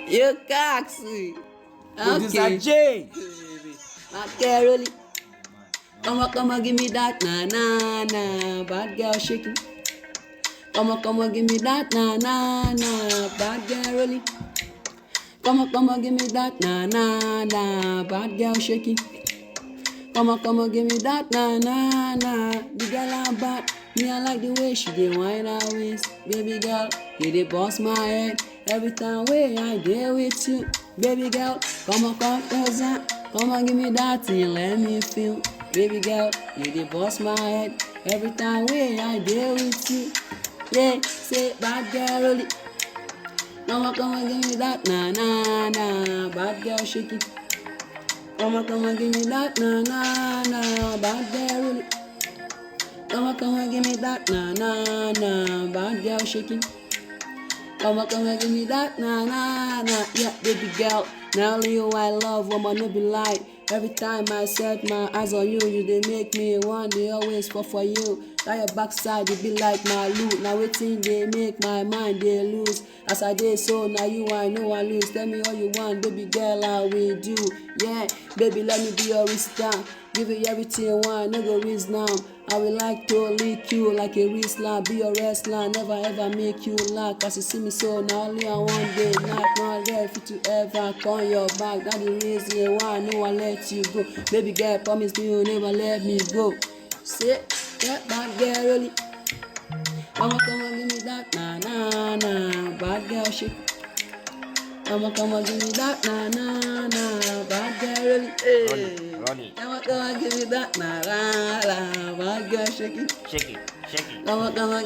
You coxy. Producer Okay. J. Okay, really. Come on, give me that, na na na. Bad girl shaking. Come on, give me that, na na na. Bad girl really. Come on, give me that, na na na. Bad girl shaking. Come on, give me that, na na na. The girl I'm bad. Me, I like the way she dey whine her waist. Baby girl, you dey boss my head. Every time way I deal with you. Baby girl, come closer. Come on, give me that thing, let me feel. Baby girl, you dey boss my head. Every time way I deal with you. Yeah, say bad girl, roll it. Come on, give me that, na na na. Bad girl, shake it. Come on, give me that, na na na. Bad girl, roll it. Come on, give me that, na na na. Bad girl, shake it. Come on, give me that, na na na. Yeah, baby girl, now only you I love, woman, no be lie. Every time I set my eyes on you, you they make me want, they always fall for you. Now your backside, it be like my loot. Now waiting, they make my mind, they lose. As I did so, now you I know I lose. Tell me all you want, baby girl, I will do. Yeah, baby, let me be your wrist down. Give you everything you want, no go risk now. I will like to lick you like a wrestler, be your wrestler, never ever make you laugh. Cause you see me so now only on one day, not ready for to ever turn your back. That's the reason why I know I let you go. Baby girl, promise me you'll never let me go. Say, yeah, bad girl, really. Come on, give me that, na na na. Bad girl, shake. Come on, give me that, na na na. Bad girl, really. Hey. Run it. Come on, give me that, na na na. Bad girl, shake it. Shake it. Shake it. Come on,